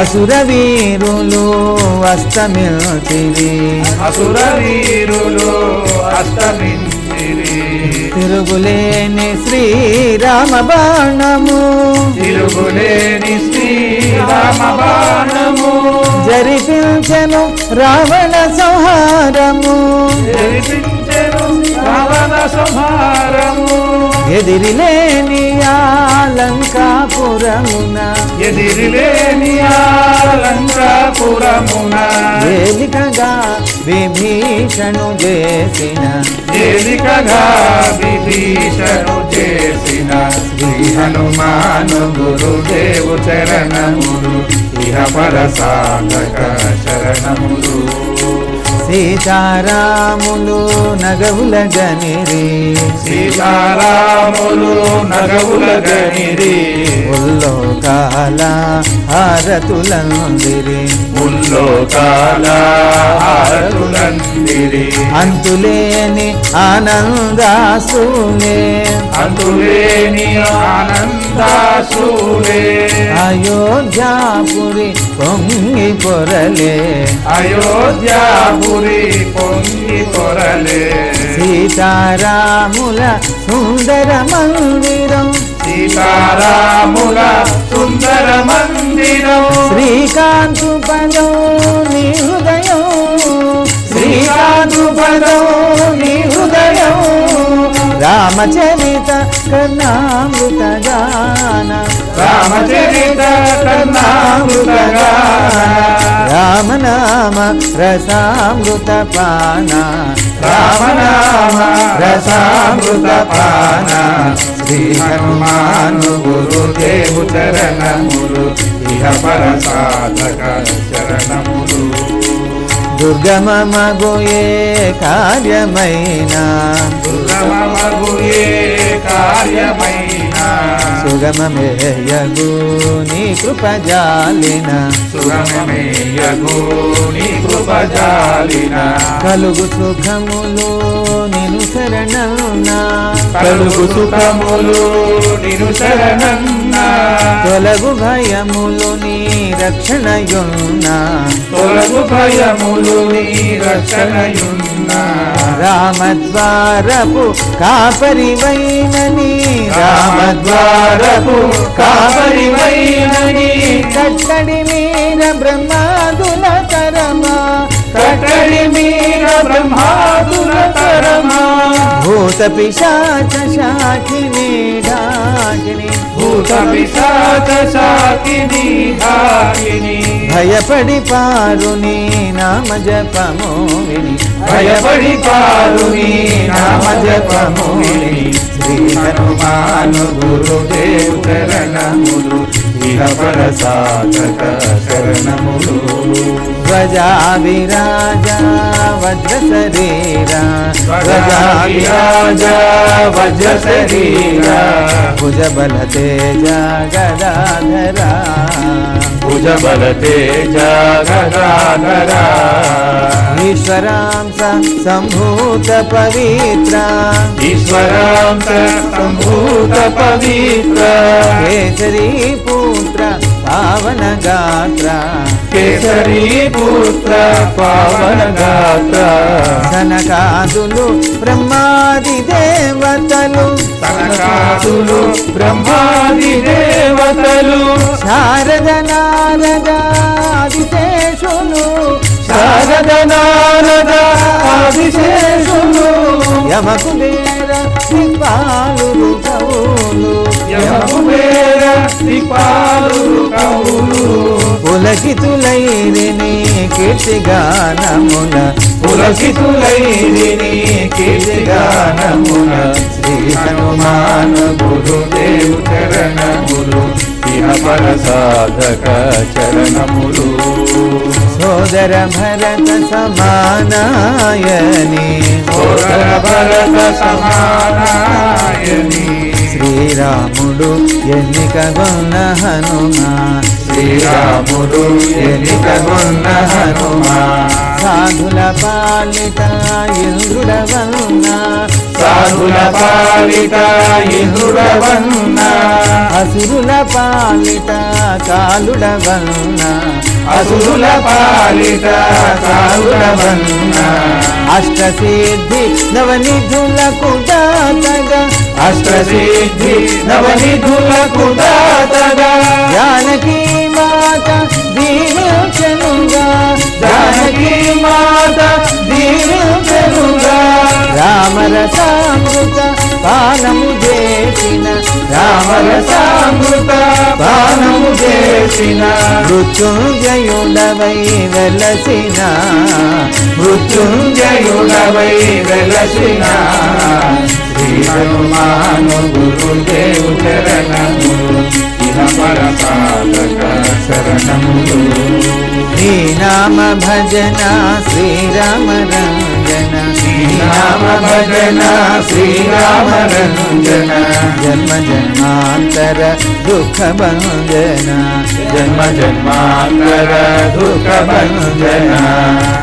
అసుర వీరులు అస్తమిల్చిరి అసుర వీరులు అస్తమించిరి తిరుగులేని శ్రీరామ బాణము తిరుగులేని శ్రీరామ బాణము జరిపించెను రావణ సంహారము జరిపించెను రావణ సంహారము ఎదిరిలేని లంకాపురమున ఎదిరిలేని లంకాపురమున ఏలికగా విభీషణు చేసిన ఏలికగా విభీషణు చేసిన శ్రీ హనుమాను గురుదేవు చరణములు ఇహ పర సాధక శరణములు సీతారాములు నగవుల గనిరి సీతారాములు నగవుల గనిరి ఉల్లో కాల హారతులందిరి ముల్లోకాల హారతులందిరి అంతులేని ఆనందాసులే అంతులేని ఆనందాసులే అయోధ్యాపురి పొంగి పొరలే అయోధ్యాపురి పొంగి పొరలే సీతారాముల సుందర మందిరం సీతారాముల సుందర మందిరం శ్రీకాంతు పదం నీ హృదయం శ్రీకాంతు పదం నీ హృదయం రామచరిత కర్ణామృత గాన రామచరిత కర్ణామృత గాన రామనామ రసామృత పాన రామనామ రసామృత పాన శ్రీ హనుమాను గురుదేవు చరణములు ఇహ పర సాధక శరణములు దుర్గమమగుయే కార్యమైన దుర్గమమగు ఏ కార్యమైన సుగమమేయగు నీ కృపజాలిన సుగమమేయగు నీ కృపజాలిన కలుగు సుఖములు నిను శరణన్నా కలుగు సుఖములు నిను శరణన్నా తొలగు భయములు నీ రక్షణయున్నా తొలగు భయములు నీ రక్షణయున్నా రామద్వారపు కాపరివైనని రామద్వారపు కాపరివైనని కట్టడి మీర బ్రహ్మాదుల తరమా కట్టడి మీర బ్రహ్మాదుల తరమా భూత పిశాచ శాఖిని ఢాకిని భూత పిశాచ శాకిని ఢాకిని భయపడి పారుని నామ జపము విని భయపడి పారుని నామ జపము విని శ్రీ హనుమాను గురుదేవు చరణములు ఇహ పర సాధక శరణములు ధ్వజా విరాజ వజ్ర శరీరా ధ్వజా విరాజ వజ్ర శరీరా భుజ బల తేజ గదాధరా భుజ బల తేజ గదాధరా ఈశ్వరాంస సంభూత పవిత్ర ఈశ్వరాంత సంభూత పవిత్ర కేసరీ పుత్ర పావన గాత్ర కేసరీ పుత్ర పావన గాత్ర సనకాదులు బ్రహ్మాది దేవతలు సనకాదులు బ్రహ్మాది దేవతలు శారద నారదాదిశేషులు శారద నారద ఆదిశేషులు యమకుబేర దిక్పాలురు కవులు యమకుబేర దిక్పాలురు కవులు పులకితులైరిని కీర్తిగానమున పులకితులైరిని కీర్తిగానమున శ్రీ హనుమాను గురుదేవు చరణములు ఇహ పర సాధక చరణములు సోదర భరత సమానాయని సోదర భరత సమానాయని శ్రీరాముడు ఎన్నికగొన్న హనుమా శ్రీరాముడు ఎన్నికగొన్న హనుమా సాధుల పాలిట ఇంద్రుడవన్న సాధుల పాలిట ఇంద్రుడవన్న అసురుల పాలిట కాలుడవన్న అసురుల పాలిట కాలుడవన్న అష్టసిద్ధి నవనిధులకు దాతగా అష్టసిద్ధి నవనిధులకు దాతగా జానకి మాత దీవించనుగా జానకి మాత దీవించనుగా రామరసామృత పానము చేసిన రామరసామృత పానము చేసిన మృత్యుంజయుడవై వెలసిన మృత్యుంజయుడవై వెలసిన శ్రీ హనుమాను గురుదేవు చరణములు ఇహ పరపాలక శరణములు నీ నామ భజన శ్రీరామ రంజన నామ భజన శ్రీరామ రంజన జన్మ జన్మాంతర దుఃఖ భంజన జన్మ జన్మాంతర దుఃఖ భంజన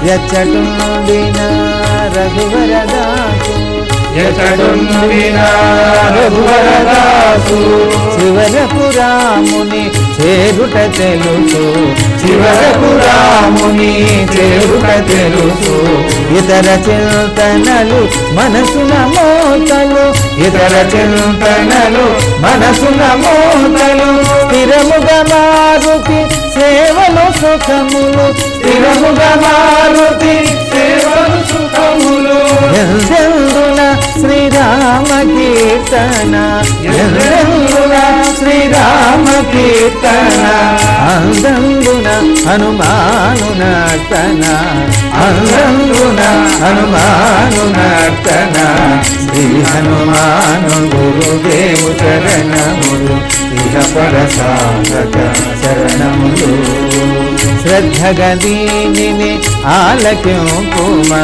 యచ్చటుండిన రఘువరదాసు యచడుండిన రఘువరదాసు శివరకు రాముని చేరుట తెలుసు చివరకు రాముని చేరుట తెలుసు ఇతర చింతనలు మనసున మోతలు ఇతర చింతనలు మనసున మోతలు స్థిరముగా మారుతి సేవలు సుఖములు స్థిరముగా మారుతి సేవలు సుఖములు ఎందెందున శ్రీరామ కీర్తన ఎందెందున శ్రీరామ కీర్తన అందందున హనుమాను నర్తన అందందున హనుమాను నర్తన శ్రీ హనుమాను గురుదేవు చరణములు ఇహ పరసాధక శరణములు శ్రద్ధగా దీనిని ఆలకింపుమా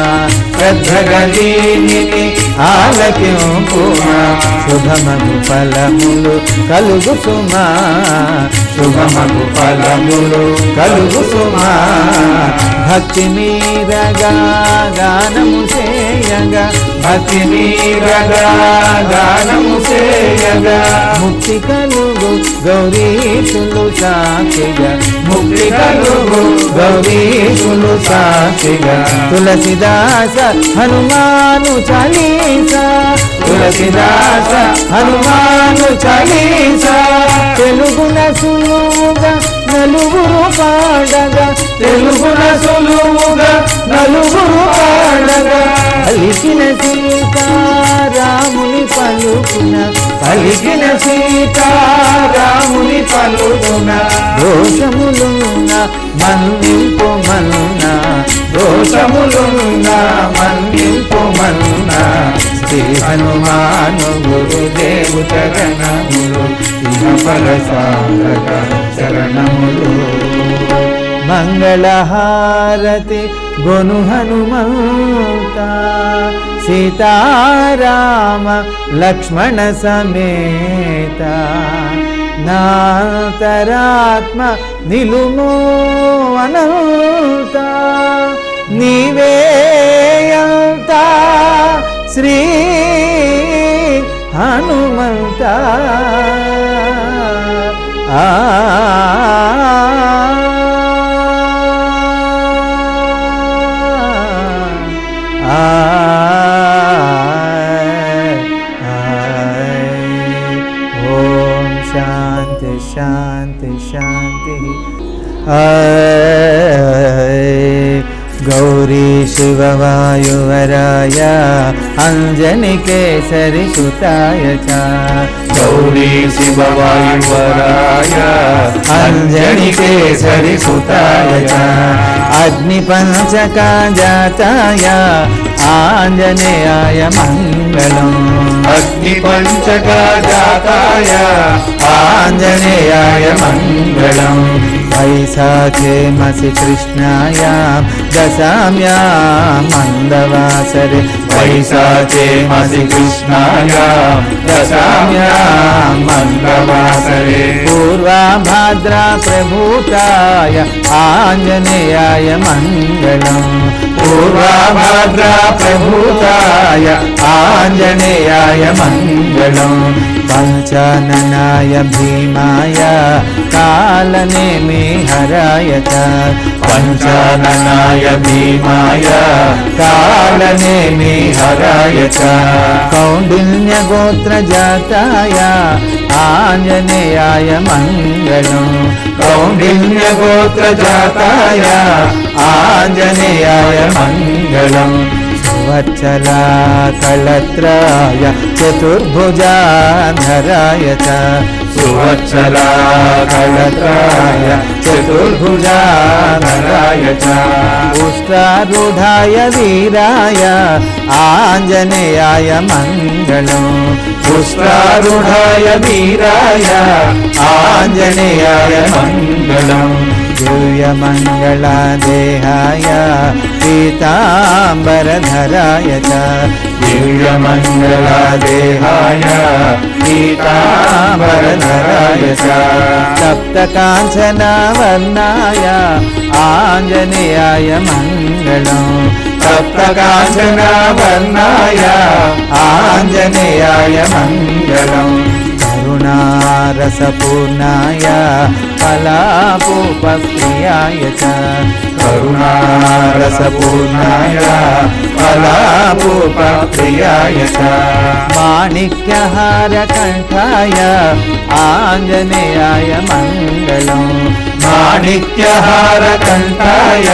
శ్రద్ధగా దీనిని ఆలకింపుమా శుభమగు ఫలములు కలుగు సుమా శుభమగు ఫలములు కలుగు సుమా భక్తి మీరగా గానము చేయగా భక్తి మీరగా గానము చేయగా ముక్తి కలుగు గౌరీశులు సాక్షిగా ముక్తి కలుగు గౌరీశులు సాక్షిగా తులసిదాస హనుమాను చాలీసా తులసిదాస హనుమాను చాలీసా తెలుగున సులువుగా నలుగురు పాడగా తెలుగున సులువుగా నలుగురు పాడగా పలికిన సీతారాముని పలుకున పలికిన సీతారాముని పలుకున దోషములున్న మన్నింపు మన్న దోషములున్న మన్నింపు మన్న శ్రీ హనుమాను గురుదేవు చరణములు ఇహ పరసాధక శరణములు మంగళహారతి గొను హనుమంత సీతారామ లక్ష్మణ సమేత నాతరాత్మ నిలుమో అనంత నీవేయంత శ్రీ హనుమంత ఆ ఓం శాంతి శాంతి శాంతి గౌరీ శివవాయువరాయ అంజని కేసరి సుతాయ చ గౌరీ శివవాయువరాయ అంజని కేసరి సుతాయ చ అగ్ని పంచక జాతాయ ఆంజనేయాయ మంగళం అగ్ని పంచక జాతాయ ఆంజనేయాయ మంగళం वैशाखे मसि कृष्णायां दशाम्यां मन्दवासरे वैशाखे मसि कृष्णायां दशाम्यां मन्दवासरे पूर्वाभाद्रा प्रभूताय आञ्जनेयाय मङ्गलम् पूर्वाभाद्रा प्रभूताय आञ्जनेयाय मङ्गलम् पञ्चाननाय भीमाय कालनेमि हराय च पञ्चाननाय भीमाय कालनेमि हराय च कौण्डिन्यगोत्रजाताय आञ्जनेयाय मङ्गलम् कौण्डिन्यगोत्रजाताय आञ्जनेयाय मङ्गलम् सुवत्सला कलत्राय चतुर्भुजाधराय च सुवत्सला कलत्राय चतुर्भुजाधराय च उष्ट्रारूढाय वीराय आञ्जनेयाय मङ्गलम् पुष्पारूढाय वीराय आञ्जनेयाय मङ्गलम् दिव्यमङ्गलादेहाय पीताम्बरधराय च दिव्यमङ्गलादेहाय पीताम्बरधराय च सप्तकाञ्चनवर्णाय आञ्जनेयाय मङ्गलम् सप्तकाञ्चनवर्णाय आञ्जनेयाय मङ्गलम् करुणारसपूर्णाय कलापूपप्रियाय च करुणारसपूर्णाय कलापूपप्रियाय च माणिक्यहारकण्ठाय आञ्जनेयाय मङ्गलम् माणिक्यहारकण्ठाय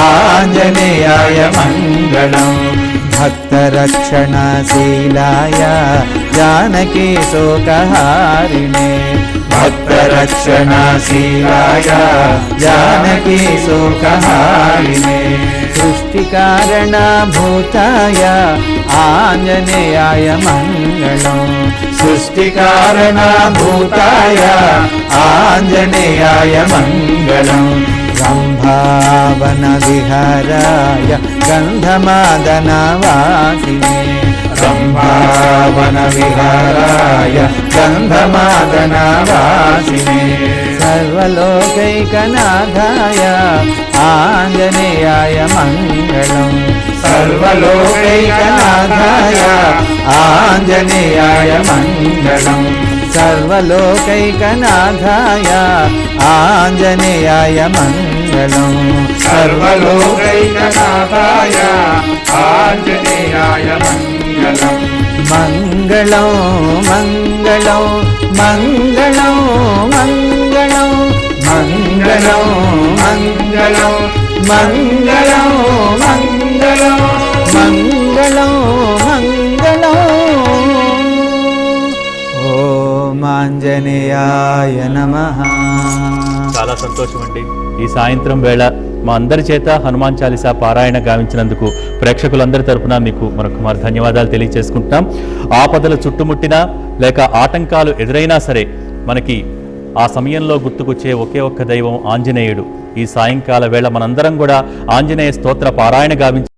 आञ्जनेयाय मङ्गलम् भक्तरक्षणशीलाय जानकी शोकहारिणे भक्तरक्षणशीलाय जानकी शोकहारिणे सृष्टिकारणभूताय आञ्जनेयाय मङ्गलम् सृष्टिकारणभूताय आञ्जनेयाय मङ्गलम् रम्भावनविहाराय गन्धमादनवासिने रम्भावनविहाराय गन्धमादनवासिने सर्वलोकैकनाथाय आञ्जनेयाय मङ्गलम् सर्वलोकैकनाथाय आञ्जनेयाय मङ्गलम् सर्वलोकैकनाथाय आञ्जनेयाय मङ्गलम् सर्वलोकैकनाथाय आञ्जनेयाय मङ्गलम् मङ्गलं मङ्गलं मङ्गलं मङ्गलं मङ्गलं मङ्गलं मङ्गलं मङ्गलं मङ्गलं मङ्गलम् ॐ आञ्जनेयाय नमः। చాలా సంతోషం అండి. ఈ సాయంత్రం వేళ మా అందరి చేత హనుమాన్ చాలీసా పారాయణ గావించినందుకు ప్రేక్షకులందరి తరపున మీకు మరొకమారు ధన్యవాదాలు తెలియజేసుకుంటున్నాం. ఆపదలు చుట్టుముట్టినా లేక ఆటంకాలు ఎదురైనా సరే మనకి ఆ సమయంలో గుర్తుకొచ్చే ఒకే ఒక్క దైవం ఆంజనేయుడు. ఈ సాయంకాల వేళ మనందరం కూడా ఆంజనేయ స్తోత్ర పారాయణ గావించి